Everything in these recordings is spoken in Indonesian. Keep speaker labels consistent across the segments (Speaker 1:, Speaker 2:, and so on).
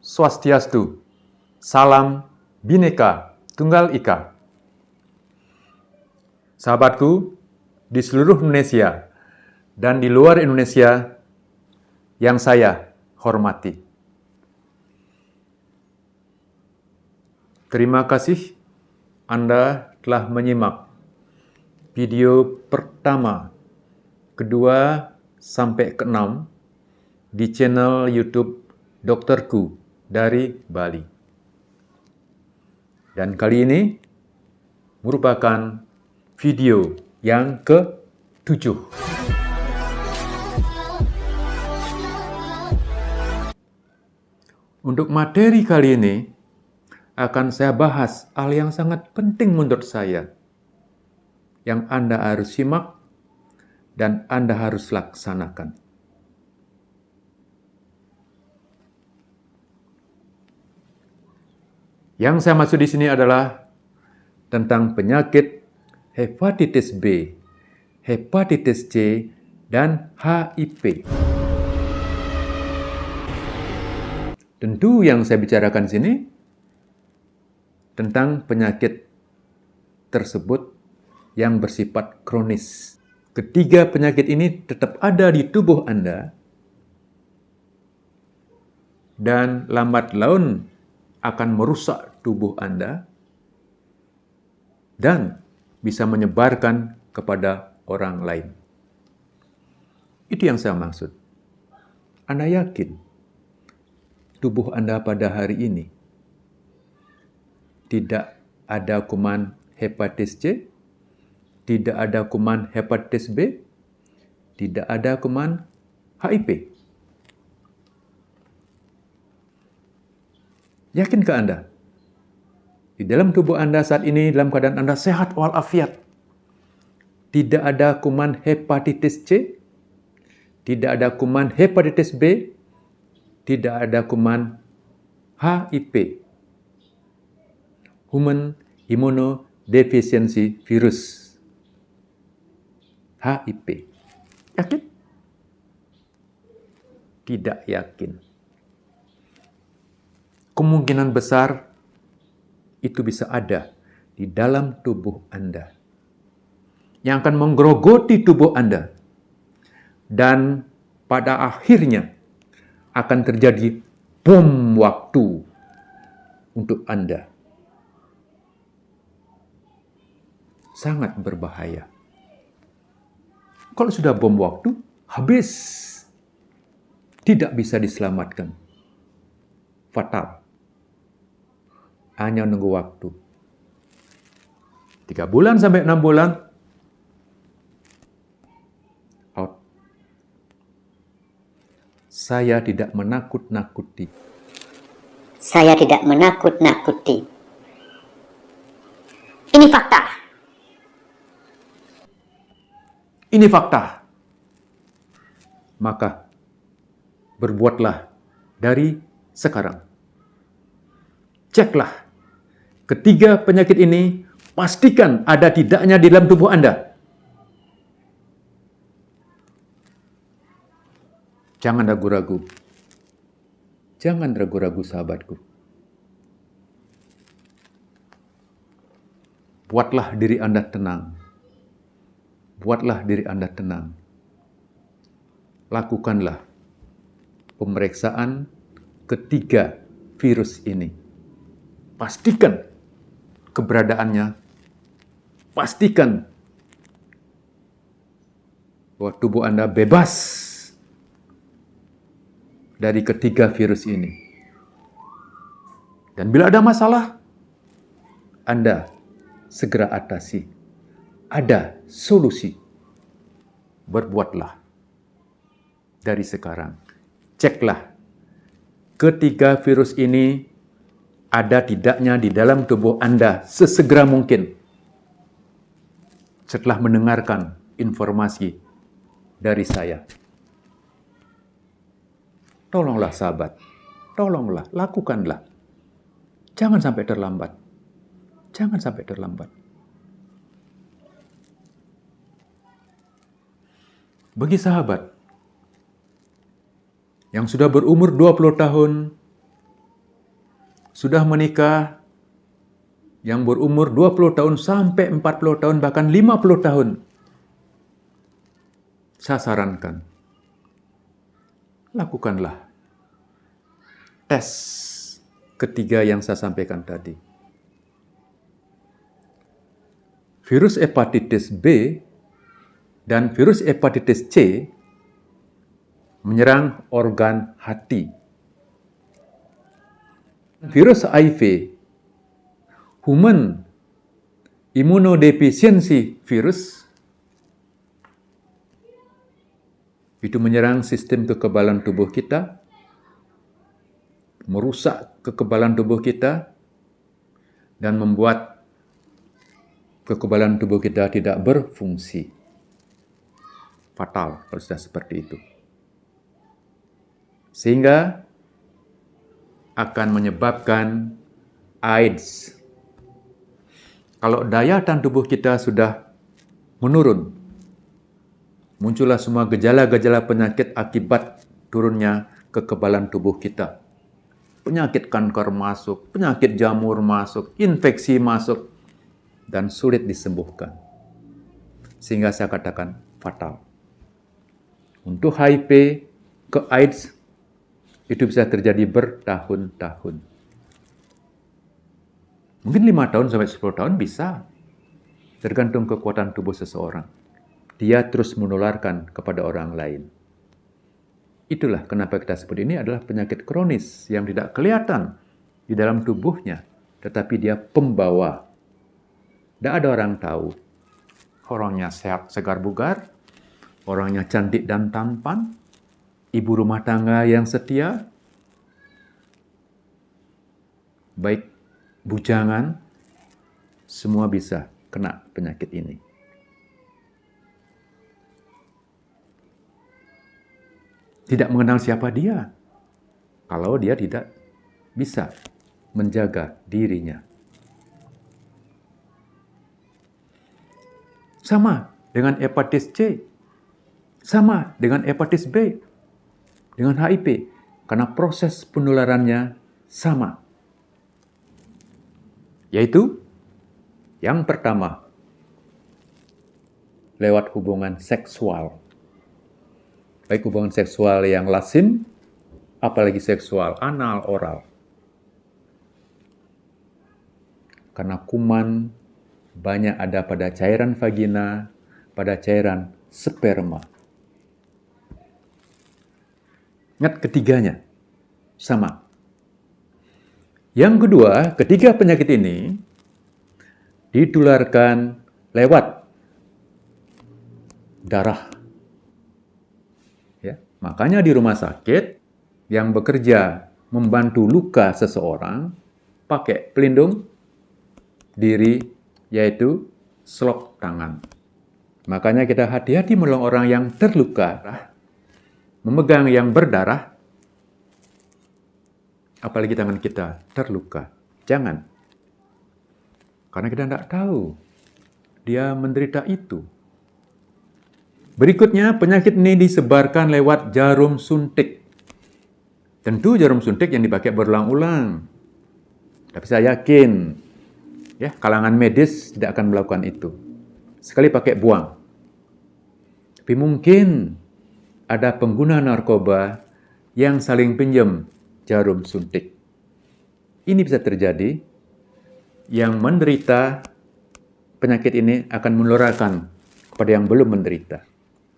Speaker 1: Swastiastu. Salam Bhinneka Tunggal Ika. Sahabatku di seluruh Indonesia dan di luar Indonesia yang saya hormati. Terima kasih Anda telah menyimak video pertama, kedua, sampai ke-6 di channel YouTube Dokterku dari Bali. Dan kali ini merupakan video yang ke-7. Untuk materi kali ini akan saya bahas hal yang sangat penting menurut saya, yang Anda harus simak dan Anda harus laksanakan. Yang saya maksud di sini adalah tentang penyakit hepatitis B, hepatitis C, dan HIV. Tentu yang saya bicarakan di sini tentang penyakit tersebut yang bersifat kronis. Ketiga penyakit ini tetap ada di tubuh Anda dan lambat laun akan merusak tubuh Anda dan bisa menyebarkan kepada orang lain. Itu yang saya maksud. Anda yakin tubuh Anda pada hari ini tidak ada kuman hepatitis C, tidak ada kuman hepatitis B, tidak ada kuman HIV? Yakinkah Anda? Di dalam tubuh Anda saat ini, dalam keadaan Anda sehat walafiat, tidak ada kuman hepatitis C, tidak ada kuman hepatitis B, tidak ada kuman HIV, Human Immunodeficiency Virus, HIV. Yakin? Tidak yakin. Kemungkinan besar itu bisa ada di dalam tubuh Anda, yang akan menggerogoti tubuh Anda, dan pada akhirnya akan terjadi bom waktu untuk Anda. Sangat berbahaya. Kalau sudah bom waktu, habis. Tidak bisa diselamatkan. Fatal. Hanya nunggu waktu. 3 bulan sampai 6 bulan, out. Saya tidak menakut-nakuti.
Speaker 2: Saya tidak menakut-nakuti. Ini fakta.
Speaker 1: Ini fakta. Maka, berbuatlah dari sekarang. Ceklah. Ketiga penyakit ini, pastikan ada tidaknya di dalam tubuh Anda. Jangan ragu-ragu. Jangan ragu-ragu, sahabatku. Buatlah diri Anda tenang. Buatlah diri Anda tenang. Lakukanlah pemeriksaan ketiga virus ini. Pastikan keberadaannya. Pastikan bahwa tubuh Anda bebas dari ketiga virus ini. Dan bila ada masalah, Anda segera atasi. Ada solusi. Berbuatlah dari sekarang. Ceklah ketiga virus ini ada tidaknya di dalam tubuh Anda sesegera mungkin. Setelah mendengarkan informasi dari saya. Tolonglah sahabat, tolonglah, lakukanlah. Jangan sampai terlambat. Jangan sampai terlambat. Bagi sahabat yang sudah berumur 20 tahun sudah menikah, yang berumur 20 tahun sampai 40 tahun, bahkan 50 tahun. Saya sarankan, lakukanlah tes ketiga yang saya sampaikan tadi. Virus hepatitis B dan virus hepatitis C menyerang organ hati. Virus HIV, Human Immunodeficiency Virus, itu menyerang sistem kekebalan tubuh kita, merusak kekebalan tubuh kita, dan membuat kekebalan tubuh kita tidak berfungsi. Fatal kalau sudah seperti itu. Sehingga akan menyebabkan AIDS. Kalau daya tahan tubuh kita sudah menurun, muncullah semua gejala-gejala penyakit akibat turunnya kekebalan tubuh kita. Penyakit kanker masuk, penyakit jamur masuk, infeksi masuk, dan sulit disembuhkan. Sehingga saya katakan fatal. Untuk HIV ke AIDS, itu bisa terjadi bertahun-tahun. Mungkin 5 tahun sampai 10 tahun bisa. Tergantung kekuatan tubuh seseorang. Dia terus menularkan kepada orang lain. Itulah kenapa kita sebut ini adalah penyakit kronis yang tidak kelihatan di dalam tubuhnya, tetapi dia pembawa. Tidak ada orang tahu. Orangnya sehat, segar, bugar. Orangnya cantik dan tampan. Ibu rumah tangga yang setia. Baik bujangan, semua bisa kena penyakit ini. Tidak mengenal siapa dia, kalau dia tidak bisa menjaga dirinya. Sama dengan hepatitis C, sama dengan hepatitis B, dengan HIV, karena proses penularannya sama. Yaitu, yang pertama, lewat hubungan seksual. Baik hubungan seksual yang lazim, apalagi seksual anal, oral. Karena kuman banyak ada pada cairan vagina, pada cairan sperma. Ingat ketiganya, sama. Yang kedua, ketiga penyakit ini ditularkan lewat darah. Ya, makanya di rumah sakit yang bekerja membantu luka seseorang pakai pelindung diri, yaitu selop tangan. Makanya kita hati-hati menolong orang yang terluka, memegang yang berdarah, apalagi tangan kita terluka. Jangan. Karena kita tidak tahu dia menderita itu. Berikutnya, penyakit ini disebarkan lewat jarum suntik. Tentu jarum suntik yang dipakai berulang-ulang. Tapi saya yakin, ya, kalangan medis tidak akan melakukan itu. Sekali pakai buang. Tapi mungkin ada pengguna narkoba yang saling pinjam jarum suntik. Ini bisa terjadi, yang menderita penyakit ini akan menularkan kepada yang belum menderita.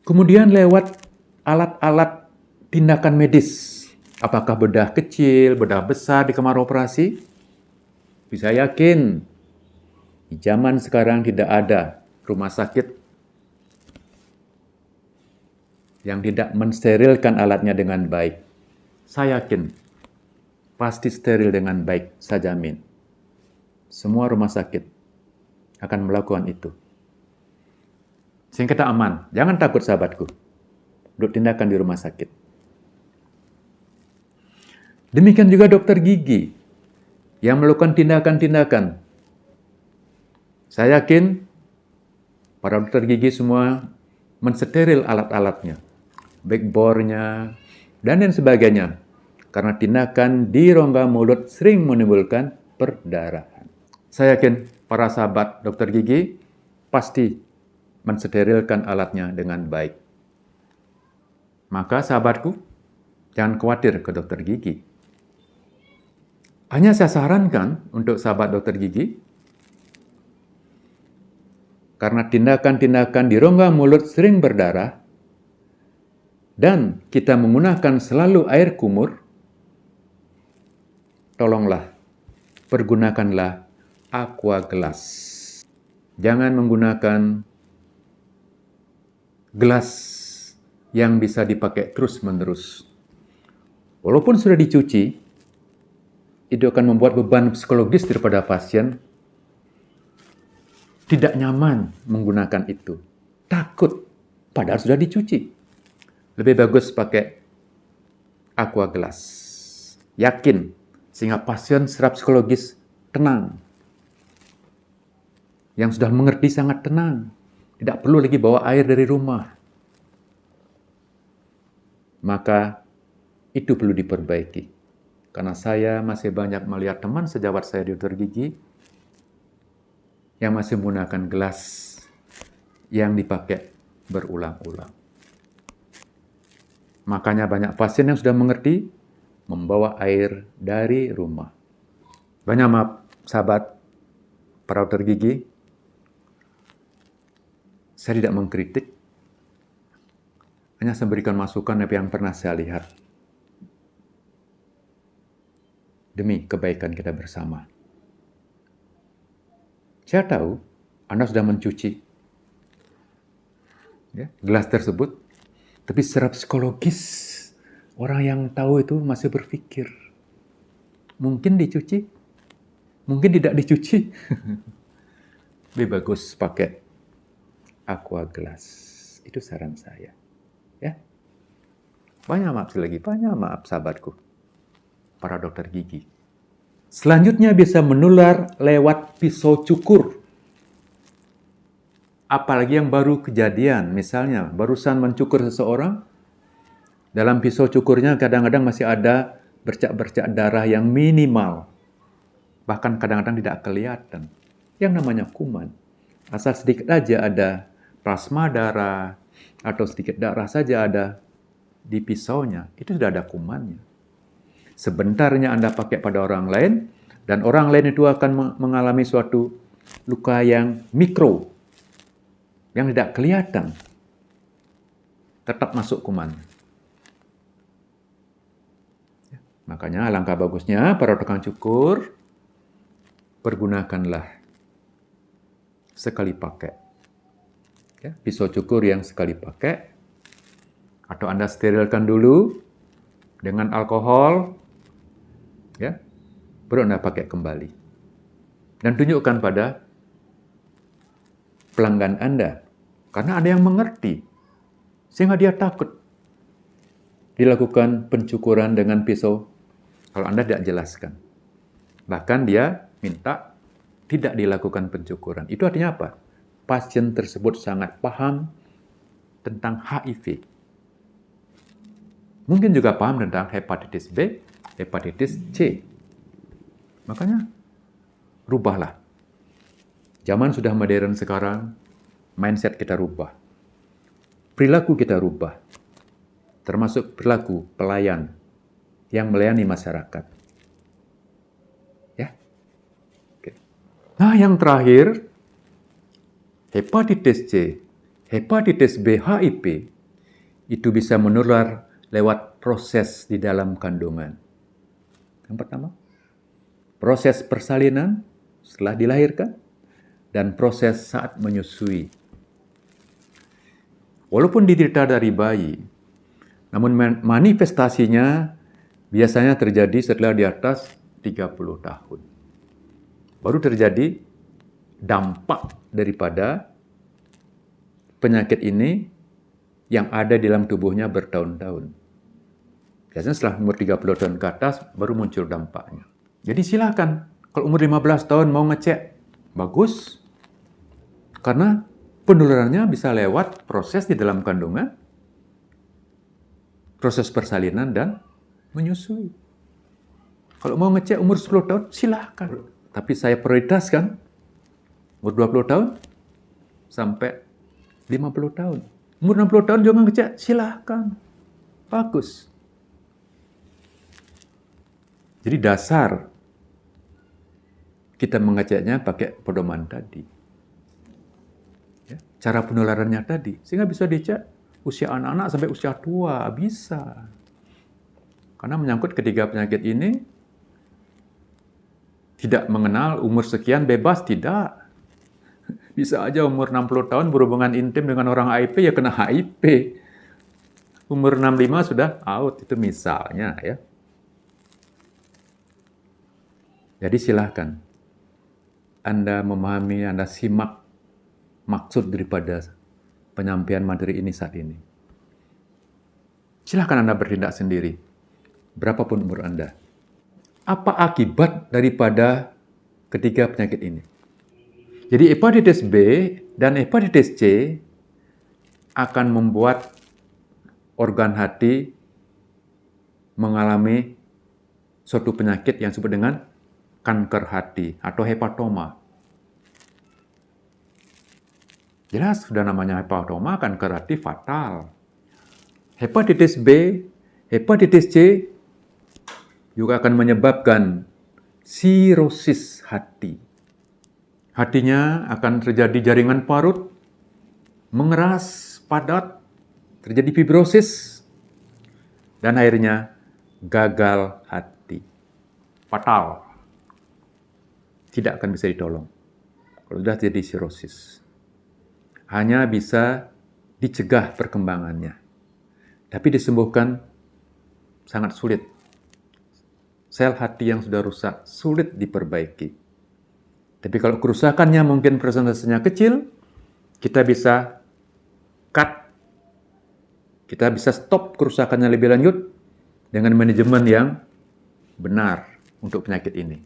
Speaker 1: Kemudian lewat alat-alat tindakan medis. Apakah bedah kecil, bedah besar di kamar operasi? Bisa yakin, di zaman sekarang tidak ada rumah sakit yang tidak mensterilkan alatnya dengan baik. Saya yakin, pasti steril dengan baik, saya jamin. Semua rumah sakit akan melakukan itu. Sehingga kita aman. Jangan takut sahabatku untuk tindakan di rumah sakit. Demikian juga dokter gigi yang melakukan tindakan-tindakan. Saya yakin para dokter gigi semua mensteril alat-alatnya, baik bornya, dan lain sebagainya. karena tindakan di rongga mulut sering menimbulkan perdarahan. Saya yakin para sahabat dokter gigi pasti mensterilkan alatnya dengan baik. Maka sahabatku, jangan khawatir ke dokter gigi. Hanya saya sarankan untuk sahabat dokter gigi, karena tindakan-tindakan di rongga mulut sering berdarah, dan kita menggunakan selalu air kumur, tolonglah, pergunakanlah Aqua Glass. Jangan menggunakan gelas yang bisa dipakai terus-menerus. Walaupun sudah dicuci, itu akan membuat beban psikologis daripada pasien. Tidak nyaman menggunakan itu. Takut, padahal sudah dicuci. Lebih bagus pakai Aqua Glass. Yakin, sehingga pasien secara psikologis tenang. Yang sudah mengerti sangat tenang. Tidak perlu lagi bawa air dari rumah. Maka itu perlu diperbaiki. Karena saya masih banyak melihat teman sejawat saya di dokter gigi yang masih menggunakan gelas yang dipakai berulang-ulang. Makanya banyak pasien yang sudah mengerti membawa air dari rumah. Banyak maaf, sahabat para dokter gigi, saya tidak mengkritik, hanya saya berikan masukan apa yang pernah saya lihat. Demi kebaikan kita bersama. Saya tahu Anda sudah mencuci gelas tersebut, tapi secara psikologis orang yang tahu itu masih berpikir, mungkin dicuci, mungkin tidak dicuci. Lebih bagus pakai Aqua Glass. Itu saran saya. Ya. Banyak maaf lagi, banyak maaf sahabatku, para dokter gigi. Selanjutnya bisa menular lewat pisau cukur. Apalagi yang baru kejadian, misalnya barusan mencukur seseorang, dalam pisau cukurnya kadang-kadang masih ada bercak-bercak darah yang minimal. Bahkan kadang-kadang tidak kelihatan. Yang namanya kuman. Asal sedikit aja ada plasma darah, atau sedikit darah saja ada di pisaunya, itu sudah ada kumannya. Sebentarnya Anda pakai pada orang lain, dan orang lain itu akan mengalami suatu luka yang mikro, yang tidak kelihatan. Tetap masuk kuman. Makanya alangkah bagusnya para tukang cukur, pergunakanlah sekali pakai. Pisau cukur yang sekali pakai, atau Anda sterilkan dulu dengan alkohol, baru Anda pakai kembali. Dan tunjukkan pada pelanggan Anda. Karena ada yang mengerti. Sehingga dia takut dilakukan pencukuran dengan pisau kalau Anda tidak jelaskan. Bahkan dia minta tidak dilakukan pencukuran. Itu artinya apa? Pasien tersebut sangat paham tentang HIV. Mungkin juga paham tentang hepatitis B, hepatitis C. Makanya, rubahlah. Zaman sudah modern sekarang, mindset kita rubah. Perilaku kita rubah. Termasuk perilaku pelayan yang melayani masyarakat. Ya. Oke. Nah, yang terakhir, hepatitis C, hepatitis B, HIV, itu bisa menular lewat proses di dalam kandungan. Yang pertama, proses persalinan setelah dilahirkan, dan proses saat menyusui. Walaupun diderita dari bayi, namun manifestasinya biasanya terjadi setelah di atas 30 tahun. Baru terjadi dampak daripada penyakit ini yang ada di dalam tubuhnya bertahun-tahun. Biasanya setelah umur 30 tahun ke atas baru muncul dampaknya. Jadi silakan, kalau umur 15 tahun mau ngecek, bagus. Karena penularannya bisa lewat proses di dalam kandungan, proses persalinan dan menyusui. Kalau mau ngecek umur 10 tahun, silahkan. Tapi saya prioritaskan umur 20 tahun sampai 50 tahun. Umur 60 tahun juga ngecek, silahkan. Bagus. Jadi dasar kita mengeceknya pakai pedoman tadi. Ya, cara penularannya tadi. Sehingga bisa dicek usia anak-anak sampai usia tua. Bisa. Karena menyangkut ketiga penyakit ini, tidak mengenal umur sekian bebas, tidak. Bisa aja umur 60 tahun berhubungan intim dengan orang HIV, ya kena HIV. Umur 65 sudah out, itu misalnya ya. Jadi silahkan Anda memahami, Anda simak maksud daripada penyampaian materi ini saat ini. Silahkan Anda bertindak sendiri, berapapun umur Anda. Apa akibat daripada ketiga penyakit ini? Jadi hepatitis B dan hepatitis C akan membuat organ hati mengalami suatu penyakit yang disebut dengan kanker hati atau hepatoma. Jelas sudah namanya hepatoma, kanker hati fatal. Hepatitis B, hepatitis C juga akan menyebabkan sirosis hati. Hatinya akan terjadi jaringan parut, mengeras, padat, terjadi fibrosis, dan akhirnya gagal hati. Fatal. Tidak akan bisa ditolong kalau sudah terjadi sirosis. Hanya bisa dicegah perkembangannya. Tapi disembuhkan sangat sulit. Sel hati yang sudah rusak sulit diperbaiki. Tapi kalau kerusakannya mungkin persentasenya kecil, kita bisa cut. Kita bisa stop kerusakannya lebih lanjut dengan manajemen yang benar untuk penyakit ini.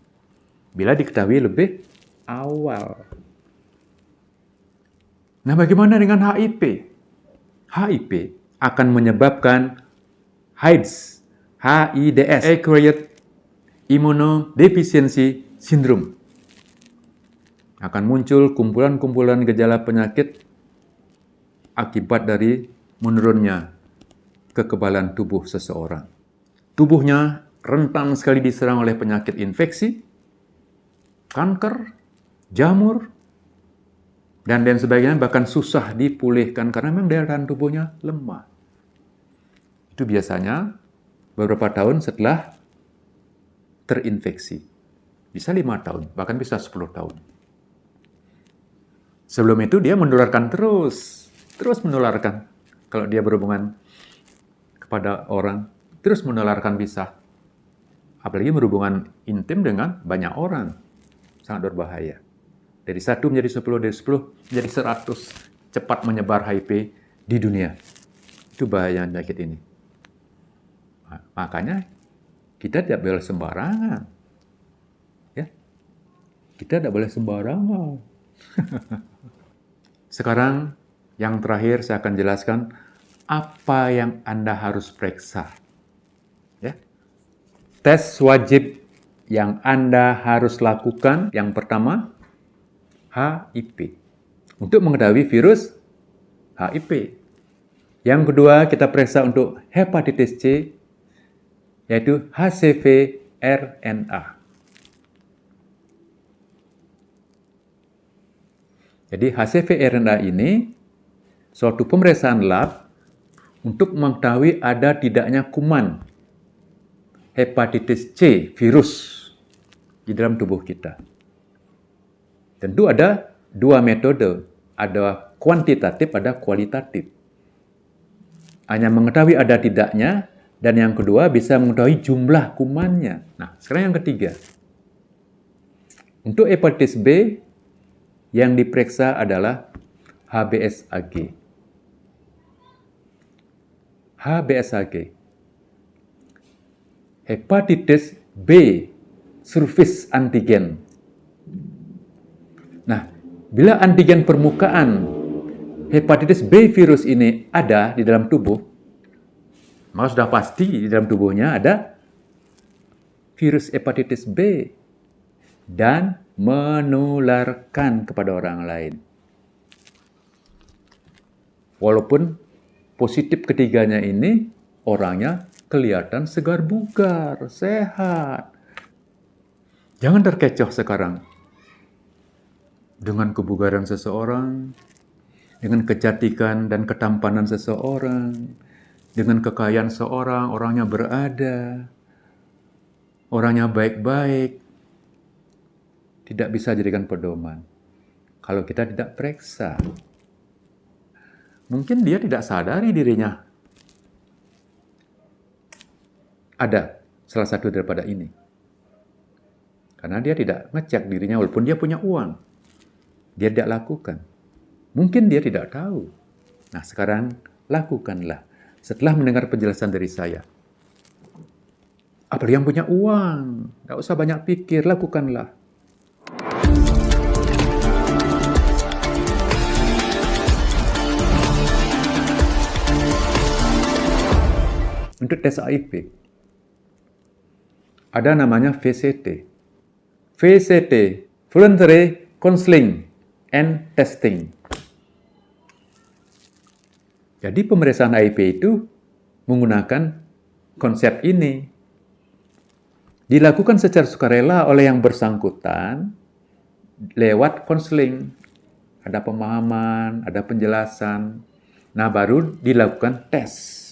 Speaker 1: Bila diketahui lebih awal. Nah, bagaimana dengan HIV? HIV akan menyebabkan AIDS, Acquired Immunodeficiency Syndrome. Akan muncul kumpulan-kumpulan gejala penyakit akibat dari menurunnya kekebalan tubuh seseorang. Tubuhnya rentan sekali diserang oleh penyakit infeksi, kanker, jamur, dan lain sebagainya, bahkan susah dipulihkan karena memang daya tahan tubuhnya lemah. Itu biasanya beberapa tahun setelah terinfeksi. Bisa 5 tahun, bahkan bisa 10 tahun. Sebelum itu dia menularkan terus menularkan. Kalau dia berhubungan kepada orang, terus menularkan bisa. Apalagi berhubungan intim dengan banyak orang. Sangat berbahaya. Dari 1 menjadi 10, dari 10 menjadi 100. Cepat menyebar HIV di dunia. Itu bahaya penyakit ini. Makanya kita tidak boleh sembarangan. Ya. Kita tidak boleh sembarangan. Sekarang yang terakhir saya akan jelaskan apa yang Anda harus periksa. Ya. Tes wajib yang Anda harus lakukan, yang pertama, HIV. Untuk mengetahui virus HIV. Yang kedua, kita periksa untuk hepatitis C, yaitu HCV RNA. Jadi HCV RNA ini suatu pemeriksaan lab untuk mengetahui ada tidaknya kuman hepatitis C virus di dalam tubuh kita. Tentu ada 2 metode, ada kuantitatif, ada kualitatif. Hanya mengetahui ada tidaknya, dan yang kedua bisa mengetahui jumlah kumannya. Nah, sekarang yang ketiga. Untuk hepatitis B, yang diperiksa adalah HBsAg. HBsAg. Hepatitis B surface antigen. Nah, bila antigen permukaan hepatitis B virus ini ada di dalam tubuh, maka sudah pasti di dalam tubuhnya ada virus hepatitis B dan menularkan kepada orang lain. Walaupun positif ketiganya ini orangnya kelihatan segar bugar, sehat. Jangan terkecoh sekarang dengan kebugaran seseorang, dengan kecantikan dan ketampanan seseorang, dengan kekayaan seorang, orangnya berada, orangnya baik-baik, tidak bisa jadikan pedoman. Kalau kita tidak periksa, mungkin dia tidak sadari dirinya ada salah satu daripada ini. Karena dia tidak ngecek dirinya walaupun dia punya uang. Dia tidak lakukan. Mungkin dia tidak tahu. Nah, sekarang lakukanlah. Setelah mendengar penjelasan dari saya. Apalagi yang punya uang. Tidak usah banyak pikir, lakukanlah. Untuk tes HIV, ada namanya VCT. VCT, Voluntary Counseling and Testing. Jadi pemeriksaan HIV itu menggunakan konsep ini. Dilakukan secara sukarela oleh yang bersangkutan lewat konseling. Ada pemahaman, ada penjelasan. Nah, baru dilakukan tes.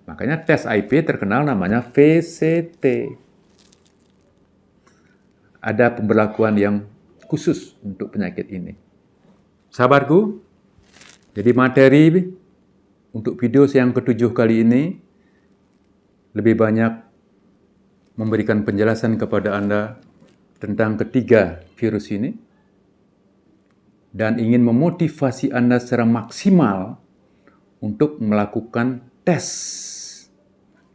Speaker 1: Makanya tes HIV terkenal namanya VCT. Ada pemberlakuan yang khusus untuk penyakit ini. Sahabatku, jadi materi untuk video yang ke-7 kali ini lebih banyak memberikan penjelasan kepada Anda tentang ketiga virus ini dan ingin memotivasi Anda secara maksimal untuk melakukan tes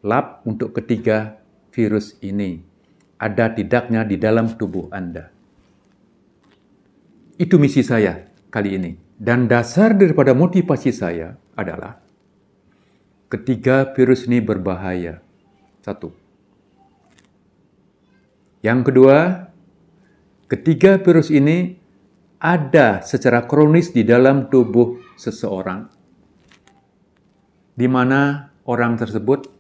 Speaker 1: lab untuk ketiga virus ini. Ada tidaknya di dalam tubuh Anda. Itu misi saya kali ini. Dan dasar daripada motivasi saya adalah ketiga virus ini berbahaya. Satu. Yang kedua, ketiga virus ini ada secara kronis di dalam tubuh seseorang, di mana orang tersebut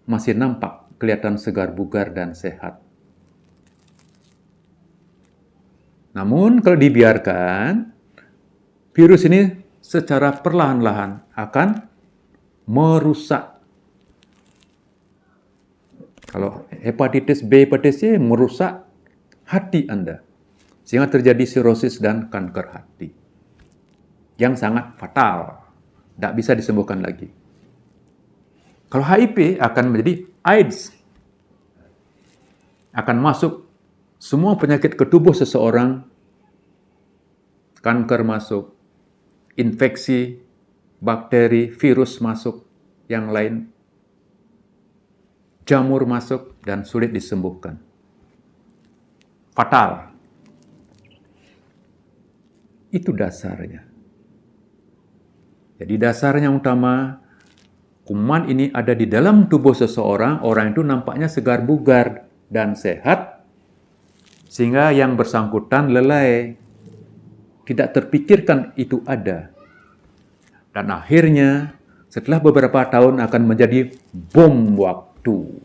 Speaker 1: masih nampak kelihatan segar bugar dan sehat. Namun kalau dibiarkan, virus ini secara perlahan-lahan akan merusak. Kalau hepatitis B, hepatitis C merusak hati Anda. Sehingga terjadi sirosis dan kanker hati. Yang sangat fatal. Tidak bisa disembuhkan lagi. Kalau HIV akan menjadi AIDS. Akan masuk semua penyakit ke tubuh seseorang, kanker masuk, infeksi, bakteri, virus masuk, yang lain, jamur masuk, dan sulit disembuhkan. Fatal. Itu dasarnya. Jadi dasarnya utama, kuman ini ada di dalam tubuh seseorang, orang itu nampaknya segar bugar dan sehat, sehingga yang bersangkutan lelai, tidak terpikirkan itu ada. Dan akhirnya, setelah beberapa tahun akan menjadi bom waktu.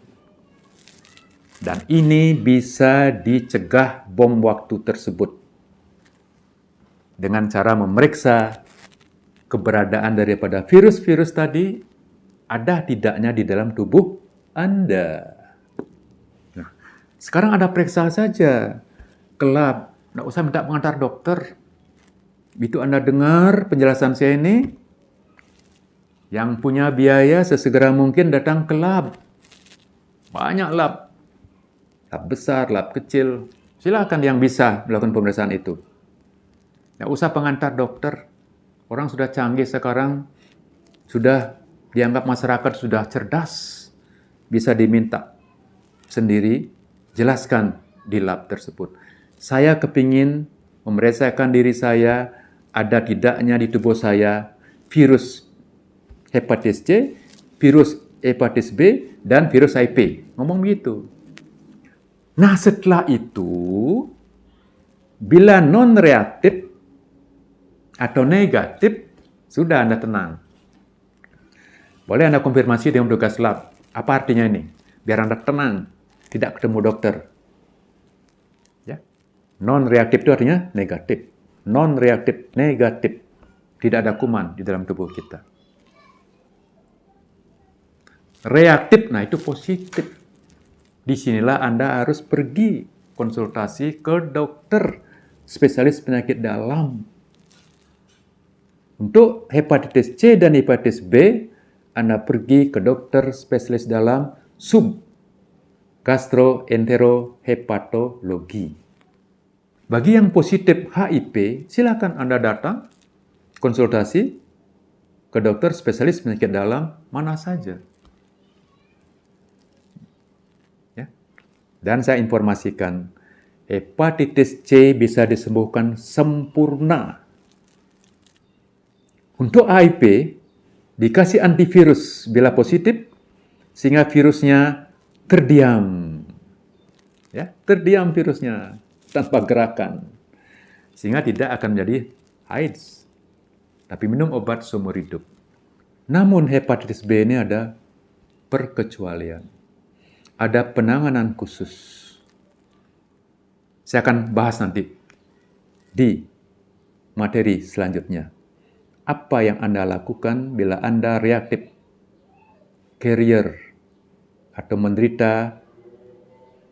Speaker 1: Dan ini bisa dicegah bom waktu tersebut dengan cara memeriksa keberadaan daripada virus-virus tadi ada tidaknya di dalam tubuh Anda. Nah, sekarang ada periksa saja ke lab, tidak usah minta pengantar dokter. Begitu Anda dengar penjelasan saya ini, yang punya biaya sesegera mungkin datang ke lab. Banyak lab. Lab besar, lab kecil. Silakan yang bisa melakukan pemeriksaan itu. Tidak usah pengantar dokter. Orang sudah canggih sekarang, sudah dianggap masyarakat sudah cerdas. Bisa diminta sendiri, jelaskan di lab tersebut. Saya kepingin memeriksakan diri saya, ada tidaknya di tubuh saya virus hepatitis C, virus hepatitis B, dan virus HIV. Ngomong begitu. Nah, setelah itu, bila non-reaktif atau negatif, sudah Anda tenang. Boleh Anda konfirmasi dengan petugas lab. Apa artinya ini? Biar Anda tenang, tidak ketemu dokter. Ya. Non-reaktif itu artinya negatif. Non-reaktif, negatif. Tidak ada kuman di dalam tubuh kita. Reaktif, nah itu positif. Disinilah Anda harus pergi konsultasi ke dokter spesialis penyakit dalam. Untuk hepatitis C dan hepatitis B, Anda pergi ke dokter spesialis dalam gastroenterohepatologi. Bagi yang positif HIV, silakan Anda datang konsultasi ke dokter spesialis penyakit dalam mana saja. Ya. Dan saya informasikan, hepatitis C bisa disembuhkan sempurna. Untuk HIV, dikasih antivirus bila positif, sehingga virusnya terdiam. Ya, terdiam virusnya tanpa gerakan. Sehingga tidak akan menjadi AIDS. Tapi minum obat seumur hidup. Namun hepatitis B ini ada perkecualian. Ada penanganan khusus. Saya akan bahas nanti di materi selanjutnya. Apa yang Anda lakukan bila Anda reaktif, carrier, atau menderita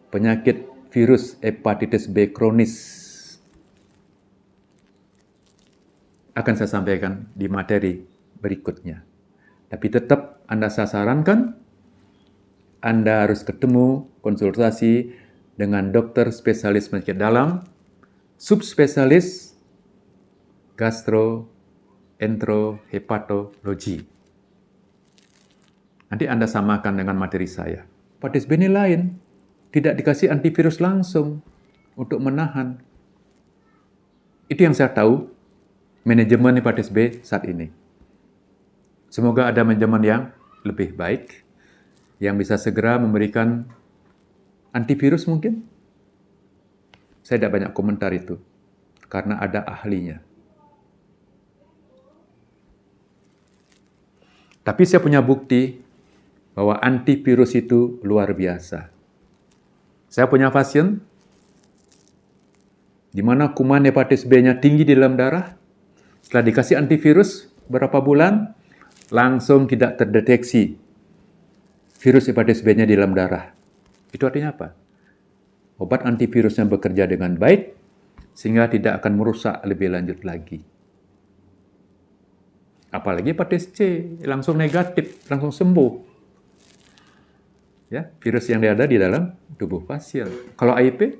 Speaker 1: penyakit virus hepatitis B kronis. Akan saya sampaikan di materi berikutnya. Tapi tetap Anda saya sarankan, Anda harus ketemu konsultasi dengan dokter spesialis penyakit dalam, subspesialis gastroenterohepatologi. Nanti Anda samakan dengan materi saya. Hepatitis B ini lain, tidak dikasih antivirus langsung untuk menahan. Itu yang saya tahu, manajemen hepatitis B saat ini. Semoga ada manajemen yang lebih baik, yang bisa segera memberikan antivirus mungkin. Saya tidak banyak komentar itu, karena ada ahlinya. Tapi saya punya bukti bahwa antivirus itu luar biasa. Saya punya pasien di mana kuman hepatitis B-nya tinggi di dalam darah. Setelah dikasih antivirus beberapa bulan, langsung tidak terdeteksi virus hepatitis B-nya di dalam darah. Itu artinya apa? Obat antivirusnya bekerja dengan baik, sehingga tidak akan merusak lebih lanjut lagi. Apalagi hepatitis C, langsung negatif, langsung sembuh. Ya, virus yang ada di dalam tubuh pasien. Kalau HIV,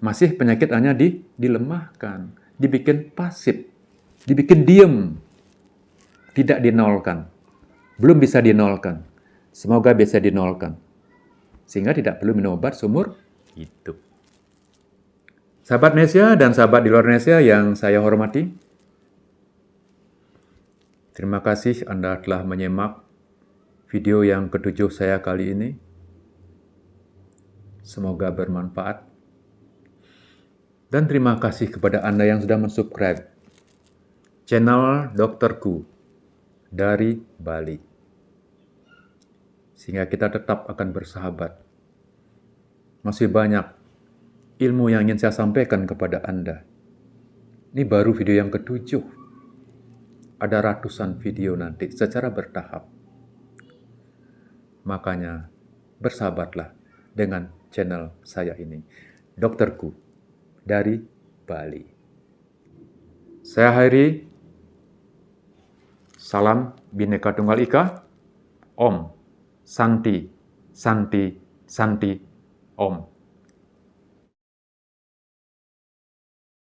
Speaker 1: masih penyakit hanya dilemahkan, dibikin pasif, dibikin diem, tidak dinolkan. Belum bisa dinolkan. Semoga bisa dinolkan. Sehingga tidak perlu minum obat seumur hidup. Sahabat Indonesia dan sahabat di luar Indonesia yang saya hormati, terima kasih Anda telah menyimak video yang ke-7 saya kali ini. Semoga bermanfaat. Dan terima kasih kepada Anda yang sudah mensubscribe channel Dokterku dari Bali. Sehingga kita tetap akan bersahabat. Masih banyak ilmu yang ingin saya sampaikan kepada Anda. Ini baru video yang ke-7. Ada ratusan video nanti secara bertahap. Makanya bersahabatlah dengan channel saya ini. Dokterku dari Bali. Saya akhiri. Salam Bhinneka Tunggal Ika. Om. Santi. Santi. Santi. Om.